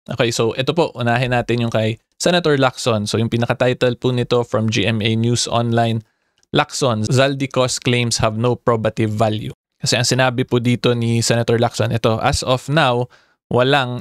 Okay, so ito po, unahin natin yung kay Senator Lacson. So yung pinaka-title po nito from GMA News Online, Lacson, Zaldico's claims have no probative value. Kasi ang sinabi po dito ni Senator Lacson, ito, as of now,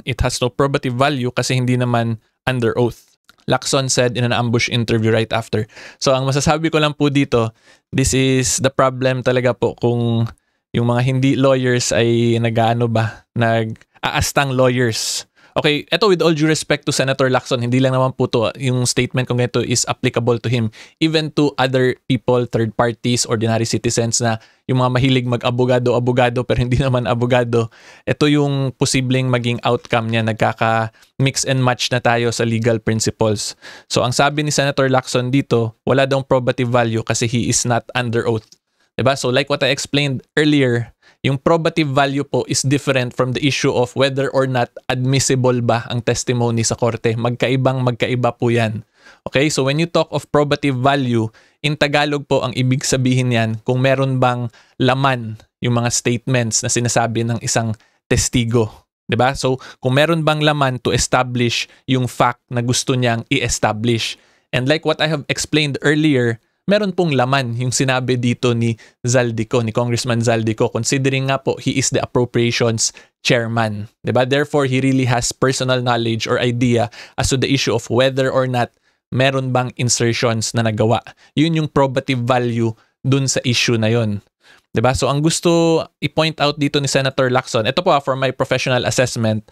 it has no probative value kasi hindi naman under oath. Lacson said in an ambush interview right after. So ang masasabi ko lang po dito, this is the problem talaga po kung yung mga hindi lawyers ay nag-aastang lawyers. Okay, eto with all due respect to Senator Lacson, hindi lang naman po to, yung statement kong ito is applicable to him, even to other people, third parties, ordinary citizens na yung mga mahilig mag-abogado pero hindi naman abogado. Ito yung posibleng maging outcome niya, nagkaka-mix and match na tayo sa legal principles. So ang sabi ni Senator Lacson dito, wala daw probative value kasi he is not under oath. Diba? So like what I explained earlier, yung probative value po is different from the issue of whether or not admissible ba ang testimony sa korte. Magkaiba po yan. Okay, so when you talk of probative value, in Tagalog po ang ibig sabihin yan kung meron bang laman yung mga statements na sinasabi ng isang testigo. Diba? So kung meron bang laman to establish yung fact na gusto niyang i-establish. And like what I have explained earlier, meron pong laman yung sinabi dito ni Zaldico, ni Congressman Zaldico, considering nga po he is the appropriations chairman. Diba? Therefore, he really has personal knowledge or idea as to the issue of whether or not meron bang insertions na nagawa. Yun yung probative value dun sa issue na yun. Diba? So, ang gusto i-point out dito ni Senator Lacson, ito po from my professional assessment,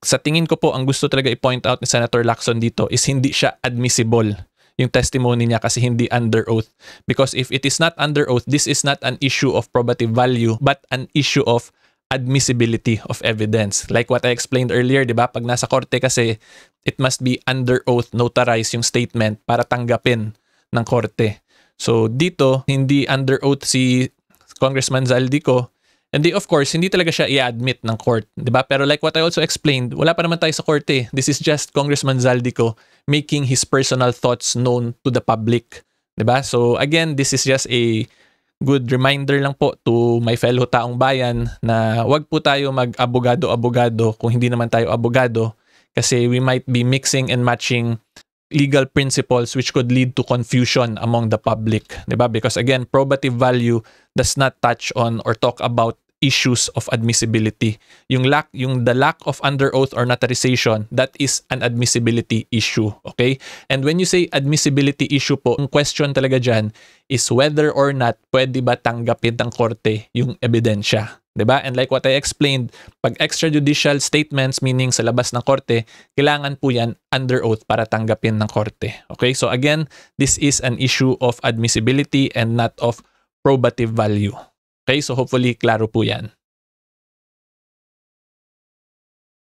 sa tingin ko po, ang gusto talaga i-point out ni Senator Lacson dito is hindi siya admissible yung testimony niya kasi hindi under oath. Because if it is not under oath, this is not an issue of probative value but an issue of admissibility of evidence. Like what I explained earlier, di ba? Pag nasa korte kasi, it must be under oath, notarized yung statement para tanggapin ng korte. So dito, hindi under oath si Congressman Zaldico. And of course, hindi talaga siya i-admit ng court, 'di ba? Pero like what I also explained, wala pa naman tayo sa korte. This is just Congressman Zaldico making his personal thoughts known to the public, 'di ba? So again, this is just a good reminder lang po to my fellow taong bayan na wag po tayo mag-abogado-abogado kung hindi naman tayo abogado kasi we might be mixing and matching legal principles which could lead to confusion among the public, 'di ba? Because again, probative value does not touch on or talk about issues of admissibility. The lack of under oath or notarization, that is an admissibility issue, okay? And when you say admissibility issue po, ang question talaga diyan is whether or not pwede ba tanggapin ng korte yung ebidensya. Diba? And like what I explained, pag extrajudicial statements, meaning sa labas ng korte, kailangan po yan under oath para tanggapin ng korte. Okay? So again, this is an issue of admissibility and not of probative value. Okay? So hopefully, klaro po yan.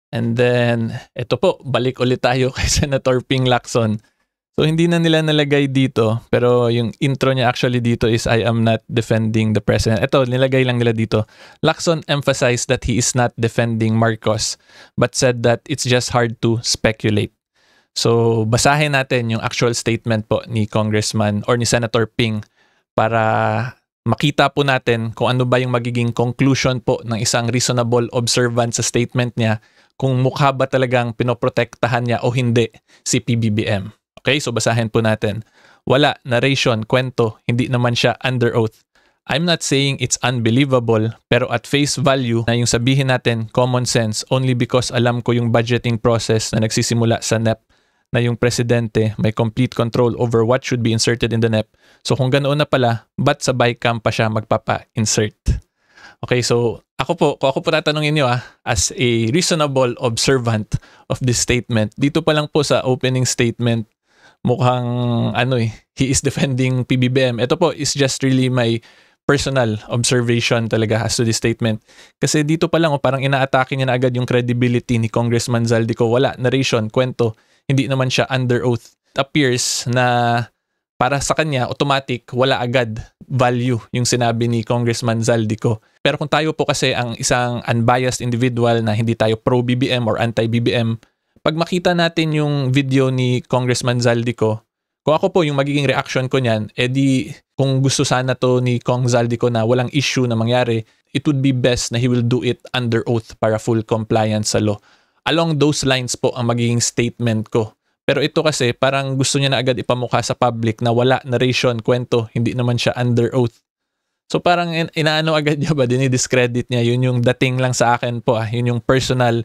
And then, ito po, balik ulit tayo kay Senator Ping Lacson. So hindi na nila nalagay dito, pero yung intro niya actually dito is I am not defending the president. Ito, nilagay lang nila dito. Lacson emphasized that he is not defending Marcos, but said that it's just hard to speculate. So basahin natin yung actual statement po ni Congressman or ni Senator Ping para makita po natin kung ano ba yung magiging conclusion po ng isang reasonable observant sa statement niya, kung mukha ba talagang pinoprotektahan niya o hindi si PBBM. Okay, so basahin po natin. Wala, narration, kwento, hindi naman siya under oath. I'm not saying it's unbelievable, pero at face value na yung sabihin natin common sense only because alam ko yung budgeting process na nagsisimula sa NEP na yung presidente may complete control over what should be inserted in the NEP. So kung ganoon na pala, ba't sa BICAM pa siya magpapa-insert? Okay, so kung ako po tatanungin niyo as a reasonable observant of this statement, dito pa lang po sa opening statement, mukhang he is defending PBBM. Ito po is just really my personal observation talaga as to this statement. Kasi dito pa lang parang inaatake niya na agad yung credibility ni Congressman Zaldico. Wala, narration, kwento, hindi naman siya under oath. It appears na para sa kanya, automatic, wala agad value yung sinabi ni Congressman Zaldico. Pero kung tayo po kasi ang isang unbiased individual na hindi tayo pro-BBM or anti-BBM, pag makita natin yung video ni Congressman Zaldico, kung ako po yung magiging reaction ko niyan, edi kung gusto sana to ni Cong Zaldico na walang issue na mangyari, it would be best na he will do it under oath para full compliance sa law. Along those lines po ang magiging statement ko. Pero ito kasi parang gusto niya na agad ipamukha sa public na wala, narration, kwento, hindi naman siya under oath. So parang inaano agad niya ba, dinidiscredit niya. Yun yung dating lang sa akin po. Yun yung personal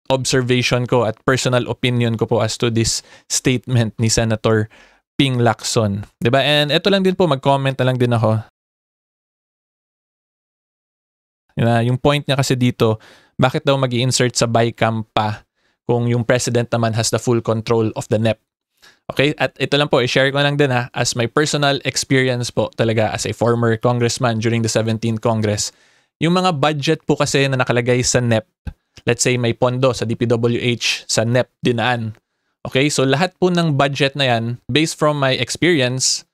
observation ko at personal opinion ko po as to this statement ni Senator Ping Lacson. Diba? And ito lang din po, mag-comment na lang din ako. Yung point niya kasi dito, bakit daw mag-i-insert sa BICAM pa kung yung president naman has the full control of the NEP? Okay, at ito lang po, i-share ko lang din as my personal experience po talaga as a former congressman during the 17th Congress. Yung mga budget po kasi na nakalagay sa NEP, let's say may pondo sa DPWH, sa NEP dinaan. Okay, so lahat po ng budget na yan, based from my experience,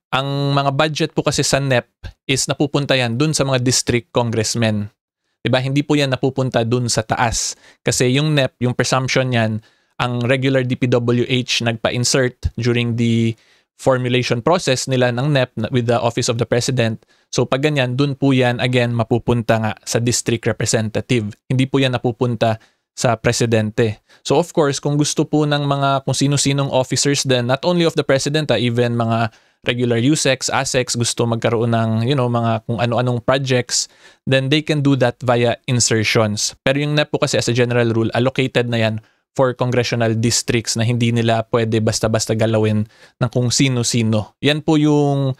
ang mga budget po kasi sa NEP is napupunta yan dun sa mga district congressmen. Diba? Hindi po yan napupunta dun sa taas. Kasi yung NEP, yung presumption yan, ang regular DPWH nagpa-insert during the formulation process nila ng NEP with the Office of the President. So pag ganyan, dun po yan again mapupunta nga sa district representative. Hindi po yan napupunta sa presidente. So of course, kung gusto po ng mga kung sino-sinong officers din, not only of the president, even mga regular USECs, ASECs, gusto magkaroon ng, mga kung ano-anong projects, then they can do that via insertions. Pero yung NEP po kasi as a general rule, allocated na yan for congressional districts na hindi nila pwede basta-basta galawin ng kung sino-sino. Yan po yung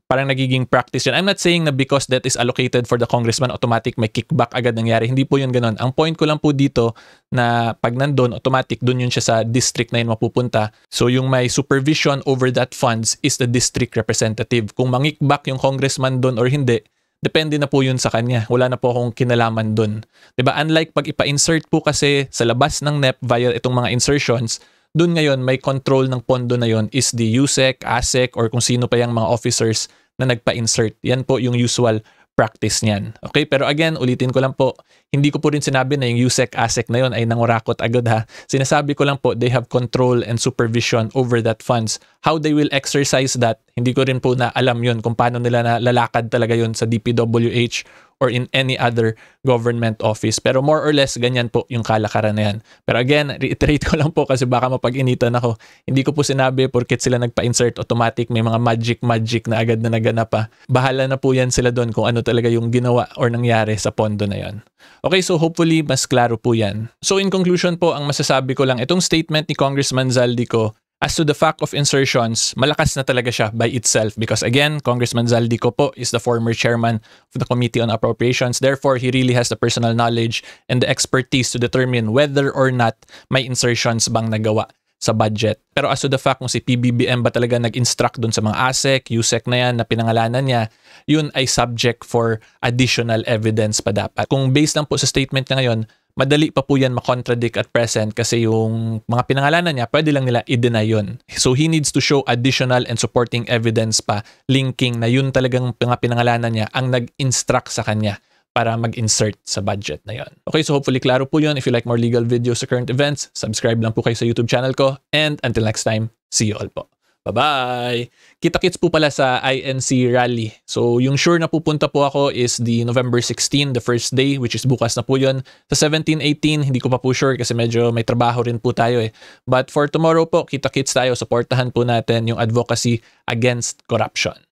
parang nagiging practice yan. I'm not saying na because that is allocated for the congressman, automatic may kickback agad nangyari. Hindi po yun ganun. Ang point ko lang po dito na pag nandun, automatic, dun yun siya sa district na yun mapupunta. So yung may supervision over that funds is the district representative. Kung mangikback yung congressman dun or hindi, depende na po yun sa kanya. Wala na po akong kinalaman dun. Diba? Unlike pag ipa-insert po kasi sa labas ng NEP via itong mga insertions, dun ngayon may control ng pondo na yon is the USEC, ASEC, or kung sino pa yung mga officers na nagpa-insert. Yan po yung usual practice niyan. Okay? Pero again, ulitin ko lang po, hindi ko po rin sinabi na yung USEC, ASEC na yon ay nangurakot agad ha. Sinasabi ko lang po, they have control and supervision over that funds. How they will exercise that, hindi ko rin po na alam yun kung paano nila na lalakad talaga yun sa DPWH or in any other government office. Pero more or less, ganyan po yung kalakaran na yan. Pero again, reiterate ko lang po kasi baka mapag-initan ako. Hindi ko po sinabi porket sila nagpa-insert automatic, may mga magic na agad na naganap pa. Bahala na po yan sila doon kung ano talaga yung ginawa or nangyari sa pondo na yan. Okay, so hopefully mas klaro po yan. So in conclusion po, ang masasabi ko lang, itong statement ni Congressman Zaldico, as to the fact of insertions, malakas na talaga siya by itself because again, Congressman Zaldico po is the former chairman of the Committee on Appropriations. Therefore, he really has the personal knowledge and the expertise to determine whether or not may insertions bang nagawa sa budget. Pero as to the fact kung si PBBM ba talaga nag-instruct dun sa mga ASEC, USEC na yan na pinangalanan niya, yun ay subject for additional evidence pa dapat. Kung based lang po sa statement niya ngayon, madali pa po yan makontradict at present kasi yung mga pinangalanan niya, pwede lang nila i-deny yun. So he needs to show additional and supporting evidence pa linking na yun talagang mga pinangalanan niya ang nag-instruct sa kanya para mag-insert sa budget na yon. Okay, so hopefully klaro po yun. If you like more legal videos sa current events, subscribe lang po kayo sa YouTube channel ko. And until next time, see you all po. Bye-bye! Kita-kits po pala sa INC rally. So, yung sure na pupunta po ako is the November 16, the first day, which is bukas na po yun. Sa 17-18, hindi ko pa po sure kasi medyo may trabaho rin po tayo eh. But for tomorrow po, kita-kits tayo. Supportahan po natin yung advocacy against corruption.